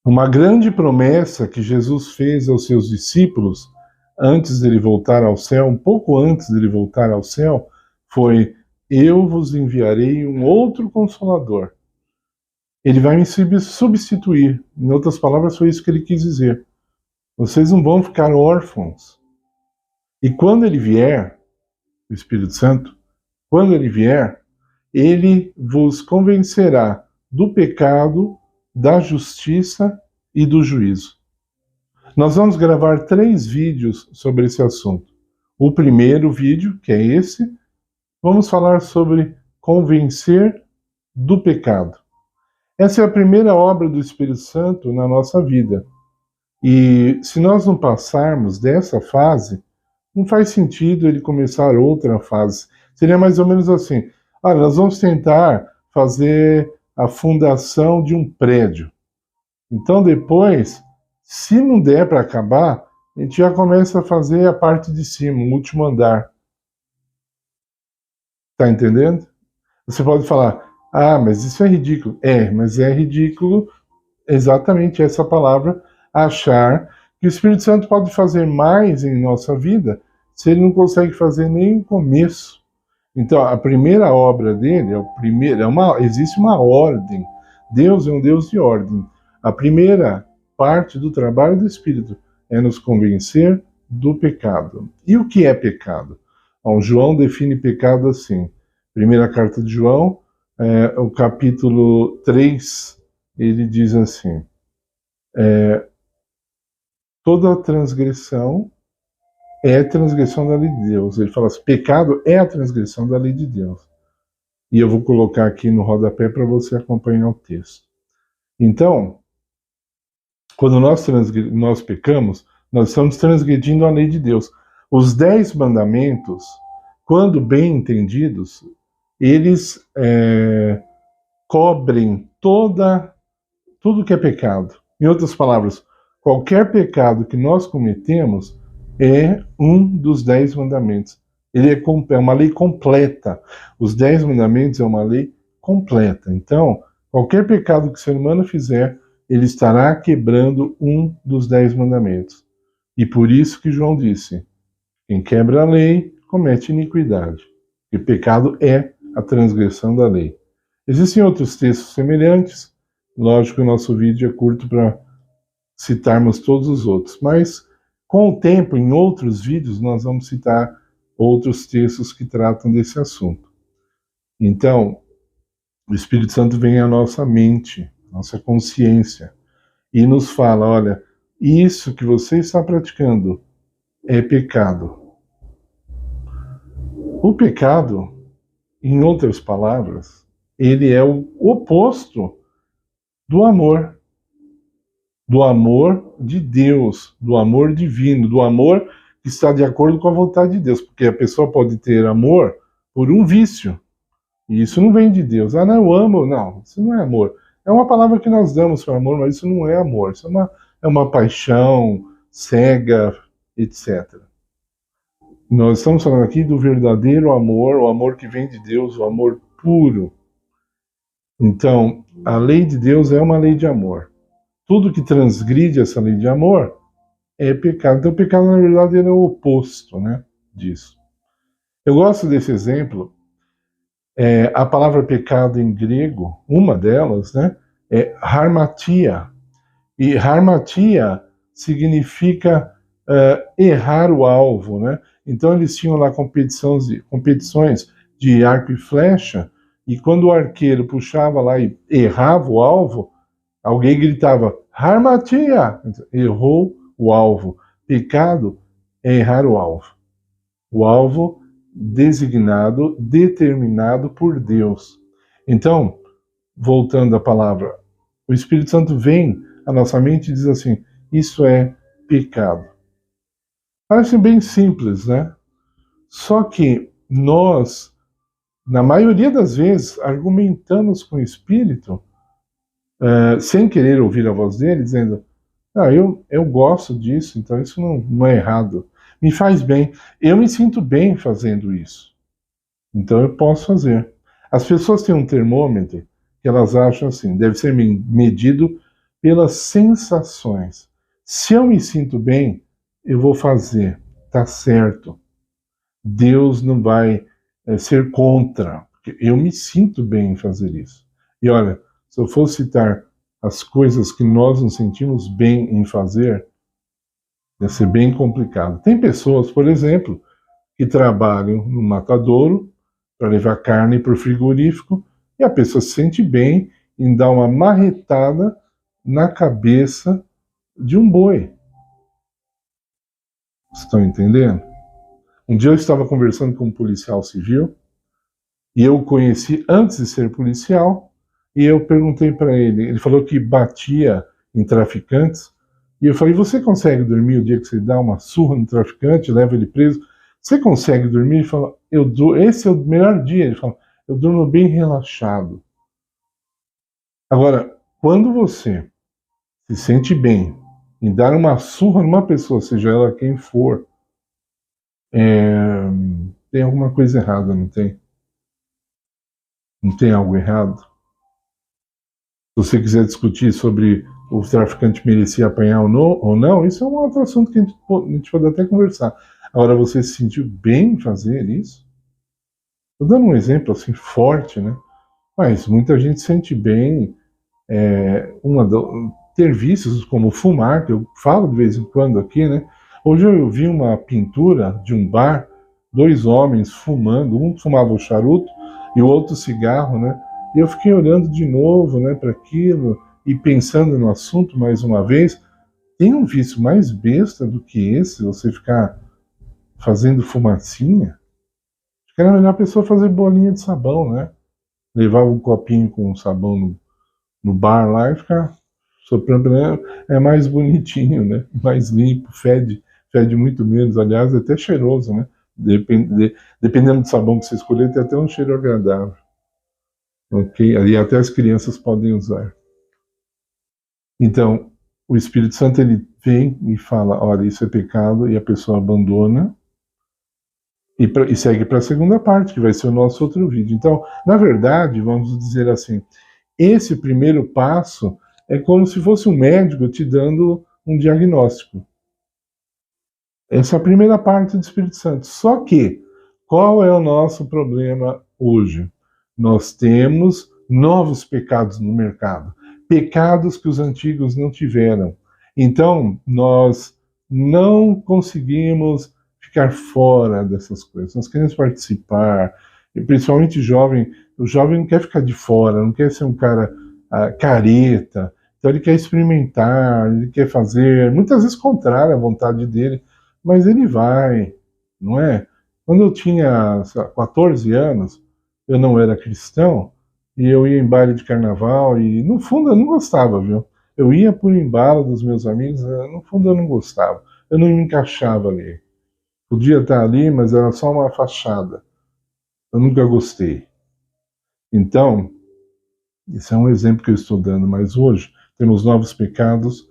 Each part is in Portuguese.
Uma grande promessa que Jesus fez aos seus discípulos antes dele voltar ao céu, um pouco antes dele voltar ao céu, foi: eu vos enviarei um outro Consolador. Ele vai me substituir. Em outras palavras, foi isso que ele quis dizer. Vocês não vão ficar órfãos. E quando ele vier, o Espírito Santo, quando ele vier, ele vos convencerá do pecado, da justiça e do juízo. Nós vamos gravar 3 vídeos sobre esse assunto. O primeiro vídeo, que é esse, vamos falar sobre convencer do pecado. Essa é a primeira obra do Espírito Santo na nossa vida. E se nós não passarmos dessa fase, não faz sentido ele começar outra fase. Seria mais ou menos assim: nós vamos tentar fazer a fundação de um prédio. Então depois, se não der para acabar, a gente já começa a fazer a parte de cima, o último andar. Tá entendendo? Você pode falar: mas isso é ridículo. Mas é ridículo exatamente essa palavra, achar que o Espírito Santo pode fazer mais em nossa vida se ele não consegue fazer nem o começo. Então, a primeira obra dele, existe uma ordem. Deus é um Deus de ordem. A primeira parte do trabalho do Espírito é nos convencer do pecado. E o que é pecado? João define pecado assim. Primeira carta de João, o capítulo 3, ele diz assim: toda transgressão é transgressão da lei de Deus. Ele fala assim: pecado é a transgressão da lei de Deus. E eu vou colocar aqui no rodapé para você acompanhar o texto. Então, quando nós pecamos, nós estamos transgredindo a lei de Deus. Os 10 mandamentos, quando bem entendidos, eles cobrem tudo que é pecado. Em outras palavras, qualquer pecado que nós cometemos é um dos 10 mandamentos. Ele é uma lei completa. Os 10 mandamentos é uma lei completa. Então, qualquer pecado que o ser humano fizer, ele estará quebrando um dos 10 mandamentos. E por isso que João disse: quem quebra a lei comete iniquidade. E pecado é a transgressão da lei. Existem outros textos semelhantes. Lógico que o nosso vídeo é curto para citarmos todos os outros, mas com o tempo, em outros vídeos, nós vamos citar outros textos que tratam desse assunto. Então, o Espírito Santo vem à nossa mente, nossa consciência, e nos fala: olha, isso que você está praticando é pecado. O pecado, em outras palavras, ele é o oposto do amor de Deus, do amor divino, do amor que está de acordo com a vontade de Deus, porque a pessoa pode ter amor por um vício, e isso não vem de Deus. Não, eu amo. Não, isso não é amor. É uma palavra que nós damos para amor, mas isso não é amor. Isso é uma paixão cega, etc. Nós estamos falando aqui do verdadeiro amor, o amor que vem de Deus, o amor puro. Então, a lei de Deus é uma lei de amor. Tudo que transgride essa lei de amor é pecado. Então, o pecado, na verdade, é o oposto, né, disso. Eu gosto desse exemplo. A palavra pecado em grego, uma delas, né, é harmatia. E harmatia significa errar o alvo, né? Então, eles tinham lá competições de arco e flecha, e quando o arqueiro puxava lá e errava o alvo, alguém gritava: harmatia! Errou o alvo. Pecado é errar o alvo. O alvo designado, determinado por Deus. Então, voltando à palavra, o Espírito Santo vem à nossa mente e diz assim: isso é pecado. Parece bem simples, né? Só que nós, na maioria das vezes, argumentamos com o Espírito, sem querer ouvir a voz dele, dizendo: eu gosto disso, então isso não é errado. Me faz bem. Eu me sinto bem fazendo isso. Então eu posso fazer. As pessoas têm um termômetro que elas acham assim, deve ser medido pelas sensações. Se eu me sinto bem, eu vou fazer, tá certo. Deus não vai ser contra, porque eu me sinto bem em fazer isso. E olha, se eu for citar as coisas que nós nos sentimos bem em fazer, vai ser bem complicado. Tem pessoas, por exemplo, que trabalham no matadouro para levar carne para o frigorífico e a pessoa se sente bem em dar uma marretada na cabeça de um boi. Vocês estão entendendo? Um dia eu estava conversando com um policial civil e eu o conheci antes de ser policial e eu perguntei para ele falou que batia em traficantes e eu falei, você consegue dormir o dia que você dá uma surra no traficante, leva ele preso? Você consegue dormir? Ele falou, esse é o melhor dia. Ele falou, eu durmo bem relaxado. Agora, quando você se sente bem em dar uma surra numa pessoa, seja ela quem for, tem alguma coisa errada, não tem? Não tem algo errado? Se você quiser discutir sobre o traficante merecia apanhar ou não, isso é um outro assunto que a gente pode até conversar. Agora, você se sentiu bem em fazer isso? Estou dando um exemplo assim forte, né? Mas muita gente se sente bem ter vícios como fumar, que eu falo de vez em quando aqui, né? Hoje eu vi uma pintura de um bar, dois homens fumando, um fumava o charuto e o outro cigarro, né? E eu fiquei olhando de novo, né, para aquilo e pensando no assunto mais uma vez. Tem um vício mais besta do que esse, você ficar fazendo fumacinha? Acho que era melhor a pessoa fazer bolinha de sabão, né? Levava um copinho com sabão no bar lá e ficar soprando, né? É mais bonitinho, né? Mais limpo, fede muito menos, aliás, é até cheiroso, né? Dependendo do sabão que você escolher, tem até um cheiro agradável. Ok? Ali até as crianças podem usar. Então, o Espírito Santo, ele vem e fala, olha, isso é pecado, e a pessoa abandona e segue para a segunda parte, que vai ser o nosso outro vídeo. Então, na verdade, vamos dizer assim, esse primeiro passo é como se fosse um médico te dando um diagnóstico. Essa é a primeira parte do Espírito Santo. Só que, qual é o nosso problema hoje? Nós temos novos pecados no mercado. Pecados que os antigos não tiveram. Então, nós não conseguimos ficar fora dessas coisas. Nós queremos participar, e principalmente jovem. O jovem não quer ficar de fora, não quer ser um cara careta. Então ele quer experimentar, ele quer fazer, muitas vezes contrário à vontade dele, mas ele vai, não é? Quando eu tinha 14 anos, eu não era cristão, e eu ia em baile de carnaval, e no fundo eu não gostava, viu? Eu ia por embalo dos meus amigos, no fundo eu não gostava, eu não me encaixava ali. Podia estar ali, mas era só uma fachada. Eu nunca gostei. Então, esse é um exemplo que eu estou dando, mas hoje temos novos pecados.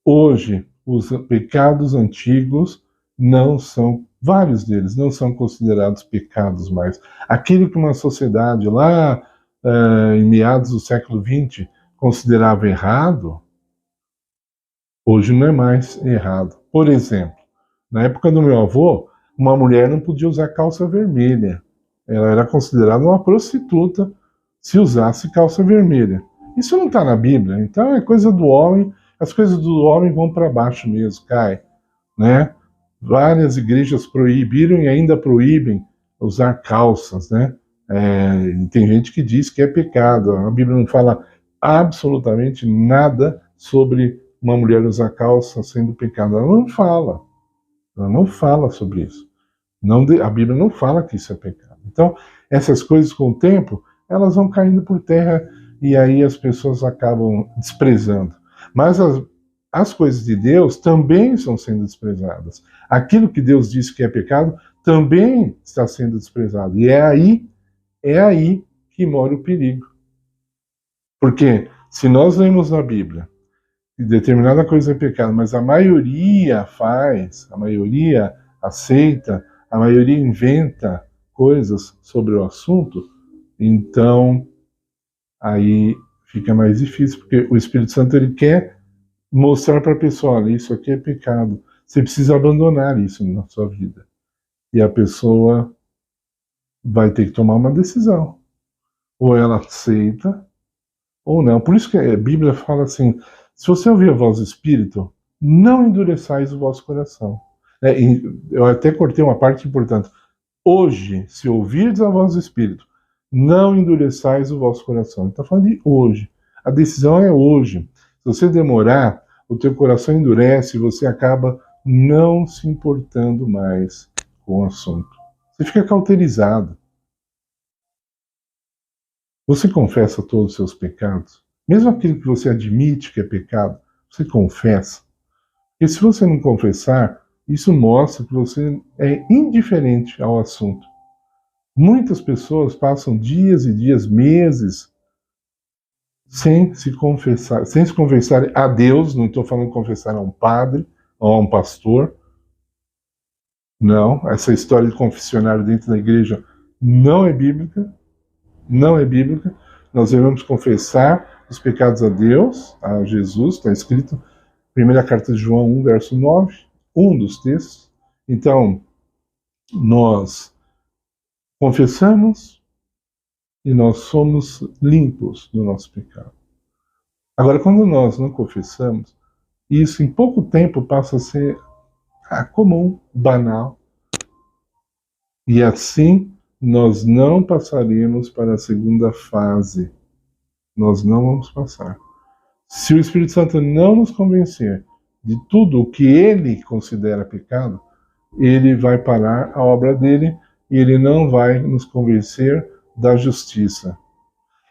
Hoje, os pecados antigos não são, vários deles não são considerados pecados mais. Aquilo que uma sociedade lá em meados do século XX considerava errado, hoje não é mais errado. Por exemplo, na época do meu avô, uma mulher não podia usar calça vermelha. Ela era considerada uma prostituta se usasse calça vermelha. Isso não está na Bíblia, então é coisa do homem, as coisas do homem vão para baixo mesmo, cai, né? Várias igrejas proibiram e ainda proíbem usar calças, né? Tem gente que diz que é pecado, a Bíblia não fala absolutamente nada sobre uma mulher usar calça sendo pecado, ela não fala sobre isso. A Bíblia não fala que isso é pecado. Então, essas coisas com o tempo, elas vão caindo por terra e aí as pessoas acabam desprezando. Mas as coisas de Deus também estão sendo desprezadas. Aquilo que Deus disse que é pecado também está sendo desprezado. E é aí que mora o perigo. Porque se nós lemos na Bíblia que determinada coisa é pecado, mas a maioria faz, a maioria aceita, a maioria inventa coisas sobre o assunto, então aí fica mais difícil, porque o Espírito Santo ele quer mostrar para a pessoa, olha, isso aqui é pecado. Você precisa abandonar isso na sua vida. E a pessoa vai ter que tomar uma decisão. Ou ela aceita, ou não. Por isso que a Bíblia fala assim, se você ouvir a voz do Espírito, não endureçais o vosso coração. Eu até cortei uma parte importante. Hoje, se ouvirdes a voz do Espírito, não endureçais o vosso coração. Ele está falando de hoje. A decisão é hoje. Se você demorar, o teu coração endurece e você acaba não se importando mais com o assunto. Você fica cauterizado. Você confessa todos os seus pecados? Mesmo aquilo que você admite que é pecado, você confessa? Porque se você não confessar, isso mostra que você é indiferente ao assunto. Muitas pessoas passam dias e dias, meses, sem se confessar a Deus. Não estou falando confessar a um padre ou a um pastor. Não, essa história de confessionário dentro da igreja não é bíblica. Não é bíblica. Nós devemos confessar os pecados a Deus, a Jesus, está escrito, primeira carta de João 1, verso 9, um dos textos. Então, nós confessamos e nós somos limpos do nosso pecado. Agora, quando nós não confessamos, isso em pouco tempo passa a ser comum, banal. E assim nós não passaremos para a segunda fase. Nós não vamos passar. Se o Espírito Santo não nos convencer de tudo o que ele considera pecado, ele vai parar a obra dele e ele não vai nos convencer da justiça.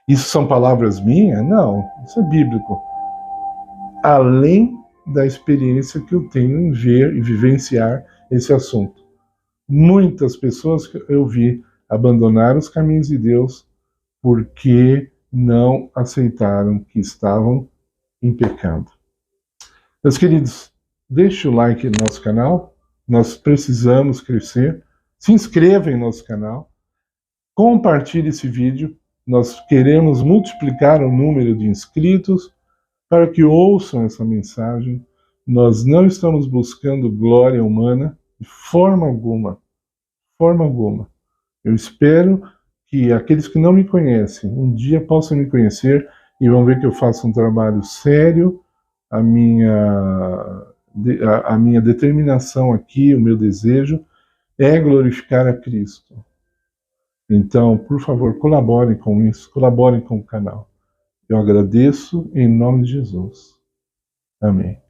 Isso são palavras minhas? Não, isso é bíblico. Além da experiência que eu tenho em ver e vivenciar esse assunto. Muitas pessoas que eu vi abandonar os caminhos de Deus porque não aceitaram que estavam em pecado. Meus queridos, deixe o like no nosso canal, nós precisamos crescer. Se inscreva em nosso canal, compartilhe esse vídeo, nós queremos multiplicar o número de inscritos para que ouçam essa mensagem. Nós não estamos buscando glória humana de forma alguma, forma alguma. Eu espero que aqueles que não me conhecem um dia possam me conhecer e vão ver que eu faço um trabalho sério. A minha determinação aqui, o meu desejo é glorificar a Cristo. Então, por favor, colaborem com isso, colaborem com o canal. Eu agradeço em nome de Jesus. Amém.